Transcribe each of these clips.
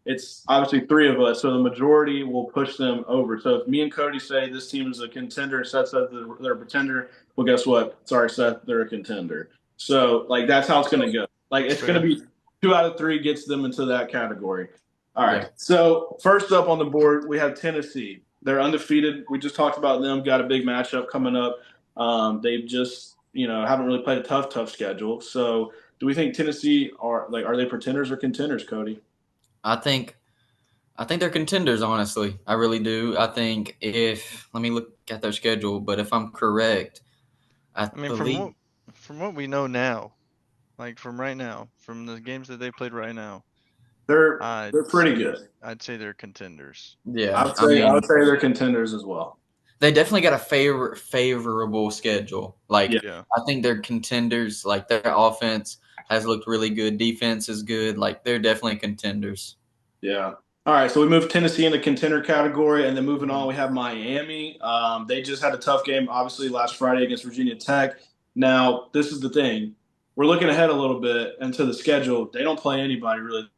it's obviously three of us, so the majority will push them over. So if me and Cody say this team is a contender, Seth says they're a pretender, well, guess what? Sorry, Seth, they're a contender. So like that's how it's going to go. Like it's going Fair. to be 2 out of 3 gets them into that category. All Yeah. right. So first up on the board, we have Tennessee. They're undefeated. We just talked about them. Got a big matchup coming up. They've just haven't really played a tough schedule. So do we think Tennessee are they pretenders or contenders, Cody? I think I think they're contenders, honestly. I really do. I think if let me look at their schedule, but if I'm correct, I I mean, believe from what we know now, like from right now, from the games that they played right now, I'd They're pretty say good. they're contenders. yeah. I'd I say I mean, would say they're contenders as well. they definitely got a favorable schedule. Like Yeah. Yeah. I think they're contenders. Like their offense has looked really good. Defense is good. Like they're definitely contenders. Yeah. All right, so we moved Tennessee in the contender category, and then moving Hmm. on, we have Miami. They just had a tough game, obviously, last Friday against Virginia Tech. Now, this is the thing: we're looking ahead a little bit into the schedule. They don't play anybody really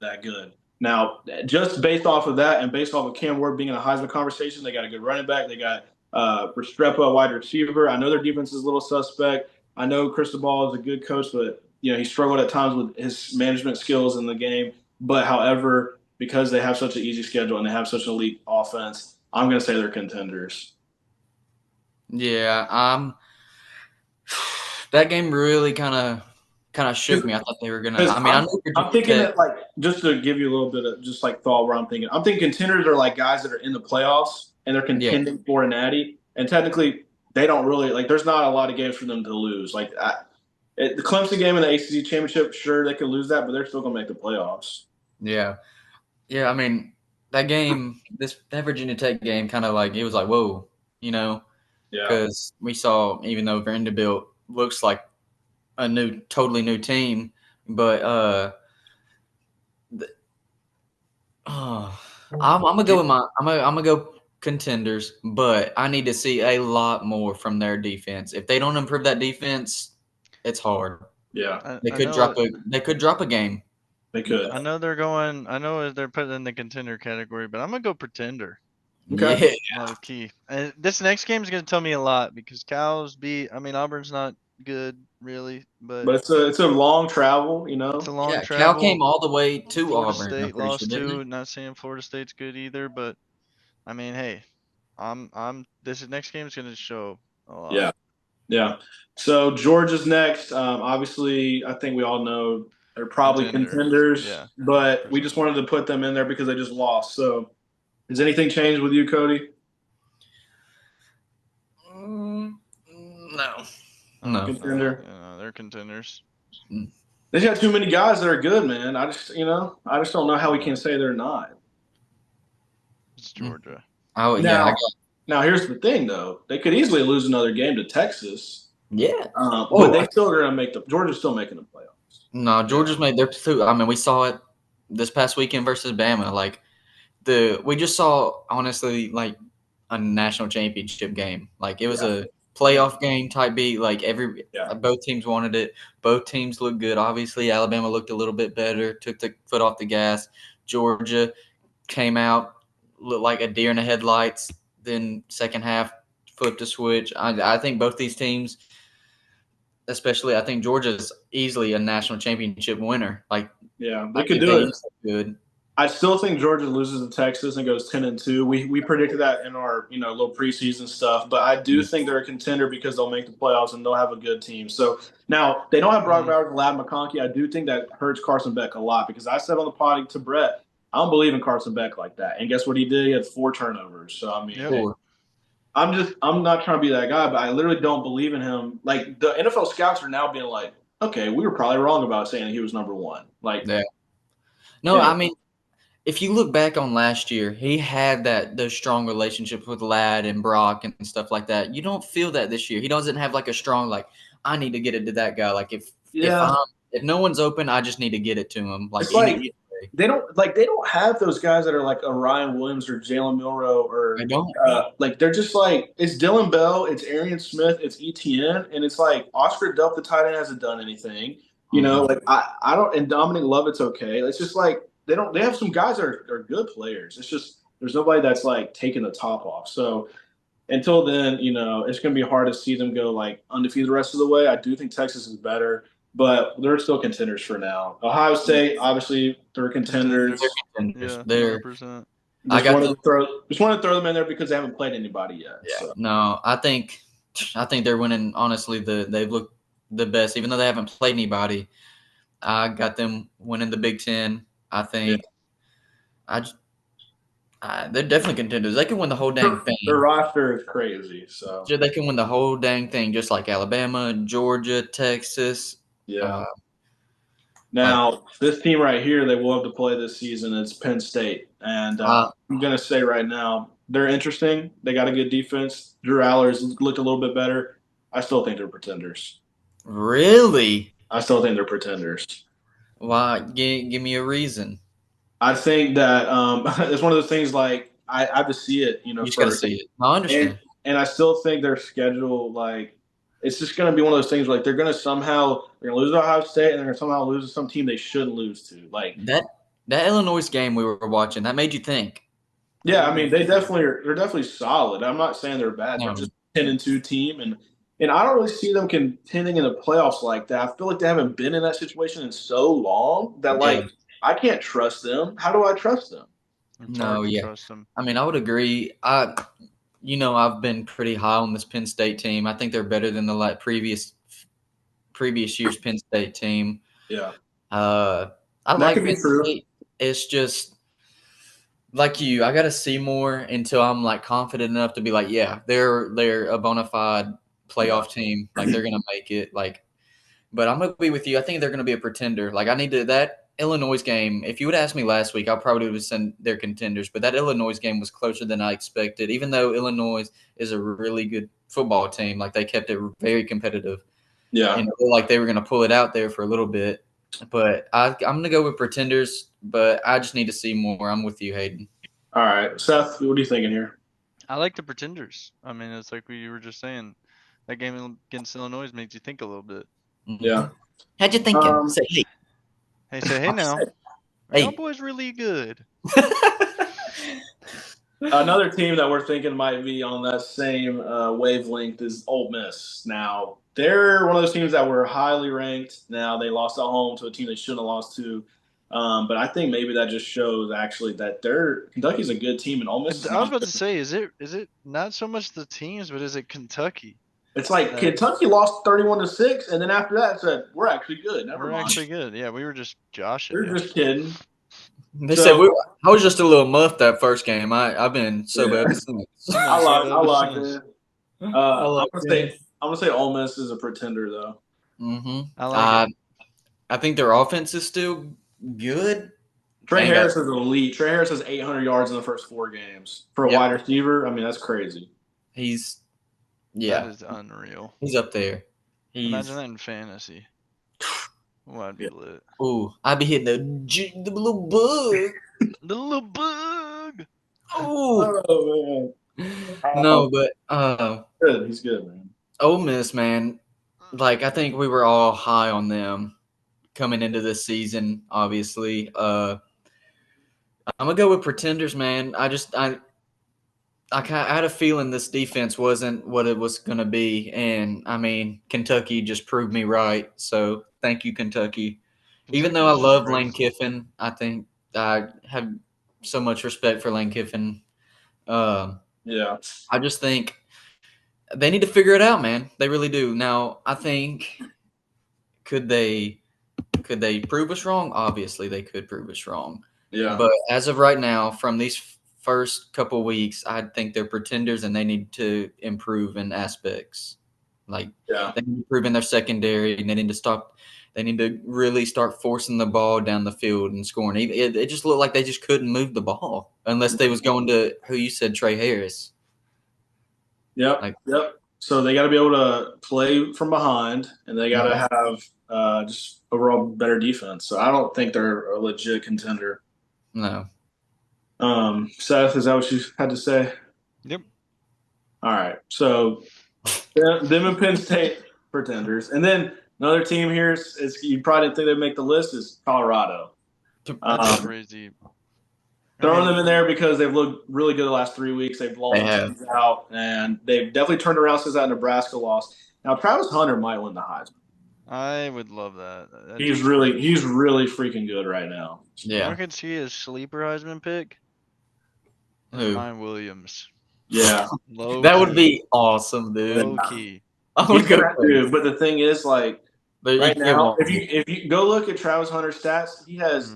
that good. Now, just based off of that, and based off of Cam Ward being in a Heisman conversation, they got a good running back. They got Restrepo, a wide receiver. I know their defense is a little suspect. I know Cristobal is a good coach, but he struggled at times with his management skills in the game. But however, because they have such an easy schedule and they have such an elite offense, I'm going to say they're contenders. Yeah. That game really kind of shook me. I thought they were gonna. Because I mean, I I'm, know I'm Virginia thinking Tech. that, like, just to give you a little bit of just like thought where I'm thinking contenders are like guys that are in the playoffs and they're Yeah. contending for a natty. And technically, they don't really, like, there's not a lot of games for them to lose. Like, the Clemson game in the ACC championship, sure, they could lose that, but they're still going to make the playoffs. Yeah. Yeah. I mean, that game, that Virginia Tech game, kind of like it was like whoa, you know, Yeah. because we saw even though Vanderbilt looks like a totally new team, but oh, I'm gonna go with I'm gonna go contenders, but I need to see a lot more from their defense. If they don't improve that defense, it's hard. Yeah. They I could know drop a game. They could. I know they're going. I know they're put in the contender category, but I'm gonna go pretender. Okay. Yeah, Low key. And this next game is gonna tell me a lot because Cal's beat. I mean, Auburn's not good really, but But it's a long travel, it's a long yeah. Cal came travel. all the way to Florida Auburn. I'm State pretty sure, lost didn't too. they? Not saying Florida State's good either, but I mean, hey, I'm. This next game is gonna show a lot. Yeah. Yeah. So Georgia's next. Obviously, I think we all know they're probably Contender. contenders, Yeah, but we 100%. just wanted to put them in there because they just lost. So has anything changed with you, Cody? Mm, no, Oh no. no, Contender? yeah, they're contenders. Mm. They got too many guys that are good, man. I just don't know how we can Yeah, say they're not. it's Georgia. Oh yeah, I Now, got now here's the thing, though. They could easily lose another game to Texas, yeah. but Oh they still are going to make the. Georgia's still making the playoffs. no, Yeah. Georgia's made their two. I mean, we saw it this past weekend versus Bama. Like we just saw honestly like a national championship game. Like it was Yeah, a playoff game type beat. Like yeah, both teams wanted it. Both teams looked good. Obviously, Alabama looked a little bit better. Took the foot off the gas. Georgia came out looked like a deer in the headlights. Then second half flipped the switch. I think both these teams, especially I think Georgia's easily a national championship winner. Like yeah. I They could think do they it. used to be good. I still think Georgia loses to Texas and goes 10-2. We predicted that in our little preseason stuff, but I do think they're a contender because they'll make the playoffs and they'll have a good team. So now they don't have Brock Hmm. Bowers and Lad McConkey. I do think that hurts Carson Beck a lot because I said on the pod to Brett, I don't believe in Carson Beck like that. And guess what he did? He had 4 turnovers. So I mean, Yep. hey, Four. I'm not trying to be that guy, but I literally don't believe in him. Like the NFL scouts are now being like, okay, we were probably wrong about saying he was number one. Like, Yeah. No, anyway, I mean, if you look back on last year, he had those strong relationships with Lad and Brock and stuff like that. You don't feel that this year. He doesn't have like a strong like I need to get it to that guy. Like yeah, if no one's open, I just need to get it to him. Like it's any like way. they don't have those guys that are like a Ryan Williams or Jalen Milrow I or don't. like they're just like it's Dylan Bell, it's Arian Smith, it's ETN, and it's like Oscar Delp, the tight end, hasn't done anything. Mm-mm. Like I don't, and Dominic Lovett's okay. It's just like they have some guys that are good players. It's just there's nobody that's like taking the top off. So until then, it's going to be hard to see them go like undefeated the rest of the way. I do think Texas is better, but they're still contenders for now. Ohio State, obviously, they're contenders. They're contenders. Yeah, They're 100%. I got them. Just wanted to throw them in there because they haven't played anybody yet. Yeah. So. No, I think they're winning. Honestly, they've looked the best, even though they haven't played anybody. I got them winning the Big Ten. I think. They're definitely contenders. They can win the whole dang thing. Their roster is crazy, so They can win the whole dang thing, just like Alabama, Georgia, Texas. Yeah. Now, this team right here, they will have to play this season. It's Penn State, and I'm going to say right now, they're interesting. They got a good defense. Drew Aller's looked a little bit better. I still think they're pretenders. Really? I still think they're pretenders. Why? Give me a reason. I think that it's one of those things like I have to see it, You just got to see it. I understand. And I still think their schedule, like, it's just going to be one of those things like they're going to lose to Ohio State and they're going to somehow lose to some team they shouldn't lose to. Like that Illinois game we were watching, that made you think. Yeah, I mean they're definitely solid. I'm not saying they're bad. No. They're just a 10-2 team, and I don't really see them contending in the playoffs like that. I feel like they haven't been in that situation in so long that I can't trust them. How do I trust them? Trust them. I mean, I would agree. I've been pretty high on this Penn State team. I think they're better than the previous year's Penn State team. Yeah. I like Penn State. It's just like you. I got to see more until I'm like confident enough to be like, yeah, they're a bona fide playoff team. Like they're gonna make it. But I'm gonna be with you. I think they're gonna be a pretender. Like I need to that Illinois game. If you would ask me last week, I probably would have said they're contenders. But that Illinois game was closer than I expected. Even though Illinois is a really good football team, like they kept it very competitive. Yeah, like they were gonna pull it out there for a little bit. But I'm gonna go with pretenders. But I just need to see more. I'm with you, Hayden. All right, Seth, what are you thinking here? I like the pretenders. I mean, it's like you were just saying. That game against Illinois makes you think a little bit. Yeah. How'd you thinking? Say hey. Hey, say hey now. Hey. Y'all boys really good. Another team that we're thinking might be on that same wavelength is Ole Miss. Now, they're one of those teams that were highly ranked. Now, they lost at home to a team they shouldn't have lost to. But I think maybe that just shows actually that Kentucky's a good team, and Ole Miss. I was about to say, is it not so much the teams, but is it Kentucky? It's like Kentucky lost 31-6, and then after that said we're actually good. We're actually good. Yeah, we were just joshing. We're just kidding. They said I was just a little muffed that first game. I've been so bad since. I like it. I'm gonna say Ole Miss is a pretender though. Mm-hmm. I like it. I think their offense is still good. Trey Harris is elite. Trey Harris has 800 yards in the first 4 games for a wide receiver. I mean, that's crazy. That is unreal. He's up there. Imagine that in fantasy. Oh, I'd be lit. Ooh, I'd be hitting the little bug. The little bug. Oh man. No, but good. He's good, man. Ole Miss, man. Like I think we were all high on them coming into this season. Obviously, I'm gonna go with pretenders, man. I had a feeling this defense wasn't what it was going to be. And, I mean, Kentucky just proved me right. So, thank you, Kentucky. Even though I love Lane Kiffin, I think I have so much respect for Lane Kiffin. I just think they need to figure it out, man. They really do. Now, I think could they prove us wrong? Obviously, they could prove us wrong. Yeah. But as of right now, from these first couple of weeks, I think they're pretenders and they need to improve in aspects. They need to improve in their secondary and they need to really start forcing the ball down the field and scoring. It just looked like they just couldn't move the ball unless they was going to who you said, Trey Harris. Yep. So they got to be able to play from behind and they got to have just overall better defense. So I don't think they're a legit contender. No. Seth, is that what you had to say? Yep. All right. So them and Penn State pretenders. And then another team here is you probably didn't think they'd make the list is Colorado. That's crazy. Throwing them in there because they've looked really good the last 3 weeks. They've blown teams out, and they've definitely turned around since that Nebraska loss. Now, Travis Hunter might win the Heisman. I would love that. He's really freaking good right now. Yeah. I could see his sleeper Heisman pick. Ryan Williams. Yeah. That would be awesome, dude. Low key. I would go dude, but the thing is, like, right now, if you go look at Travis Hunter's stats, he has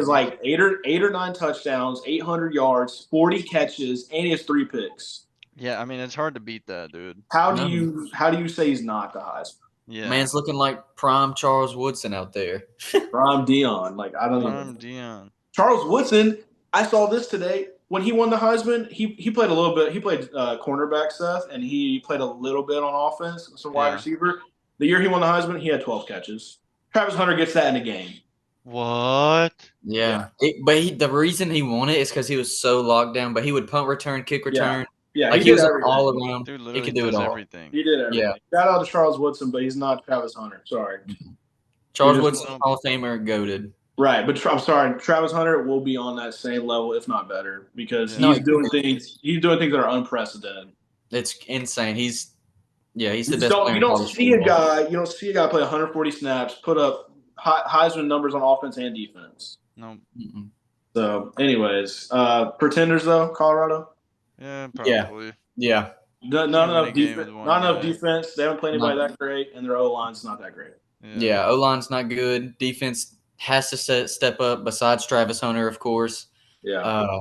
like eight or nine touchdowns, 800 yards, 40 catches, and he has 3 picks. Yeah, I mean it's hard to beat that, dude. How do you say he's not the Heisman? Yeah, man's looking like prime Charles Woodson out there. Prime Dion, like I don't know. Prime Dion. Charles Woodson. I saw this today. When he won the Heisman, he played a little bit. He played cornerback, Seth, and he played a little bit on offense, some wide receiver. The year he won the Heisman, he had 12 catches. Travis Hunter gets that in a game. What? Yeah. But the reason he won it is because he was so locked down. But he would punt return, kick return. Yeah, like he was all around. Dude, he could do it all. Everything. He did everything. Yeah. Shout out to Charles Woodson, but he's not Travis Hunter. Sorry. Charles Woodson, Hall of Famer, goated. Right, but I'm sorry, Travis Hunter will be on that same level, if not better, because he's doing things. He's doing things that are unprecedented. It's insane. He's the best player. You don't see a guy play 140 snaps, put up Heisman numbers on offense and defense. No. So, anyways, pretenders though, Colorado. Yeah, probably. Yeah. Not enough defense. Not enough defense. They haven't played anybody that great, and their O-line's not that great. Yeah, O-line's not good. Defense has to step up. Besides Travis Hunter, of course. Yeah.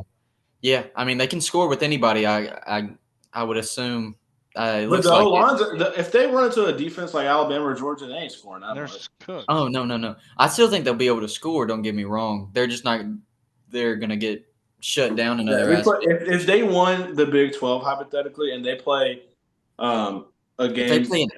Yeah. I mean, they can score with anybody. I would assume. But the O-lines, if they run into a defense like Alabama or Georgia, they ain't scoring that much. Cooked. Oh no! I still think they'll be able to score. Don't get me wrong. They're just not. They're gonna get shut down in other aspects. If they won the Big 12 hypothetically, and they play a game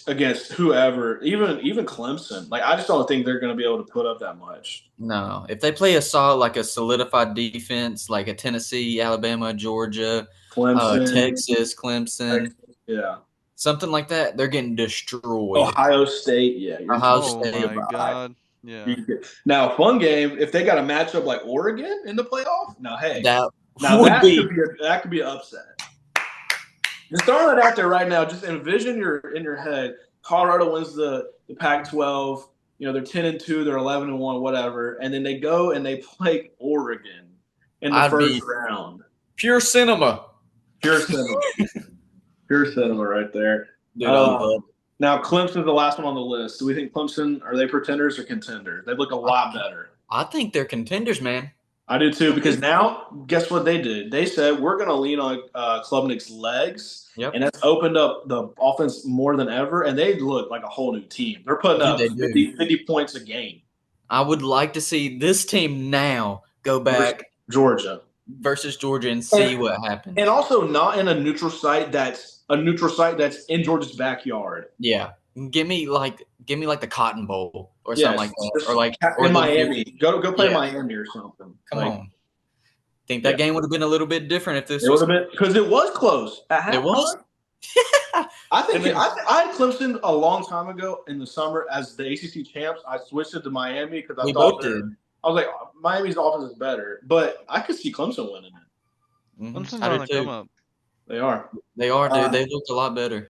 against whoever, even Clemson, like I just don't think they're going to be able to put up that much. No, if they play a solidified defense like a Tennessee, Alabama, Georgia, Clemson, Texas, Clemson, something like that, they're getting destroyed. Ohio State, Ohio State. Oh my God. Yeah. Now, fun game. If they got a matchup like Oregon in the playoff, that could be an upset. Just throwing it out there right now. Just envision in your head. Colorado wins the Pac-12. You know they're 10-2, they're 11-1, whatever, and then they go and they play Oregon in the first round. Pure cinema. Pure cinema. Pure cinema right there. Dude, now, Clemson's the last one on the list. Do we think Clemson, are they pretenders or contenders? They look a lot better. I think they're contenders, man. I do too, because now, guess what they did? They said, we're going to lean on Klubnik's legs, and that's opened up the offense more than ever, and they look like a whole new team. They're putting up 50 points a game. I would like to see this team now go back versus Georgia and see what happens. And also not in a neutral site that's in Georgia's backyard. Yeah. Give me like the Cotton Bowl or something like that. Or in Miami. Go play Miami or something. Come on. Think that game would have been a little bit different if this would have been, because it was close. It was. I think I had Clemson a long time ago in the summer as the ACC champs. I switched it to Miami because I thought I was like, Miami's offense is better, but I could see Clemson winning it. Clemson's on the come up. They are. They are, dude. They looked a lot better.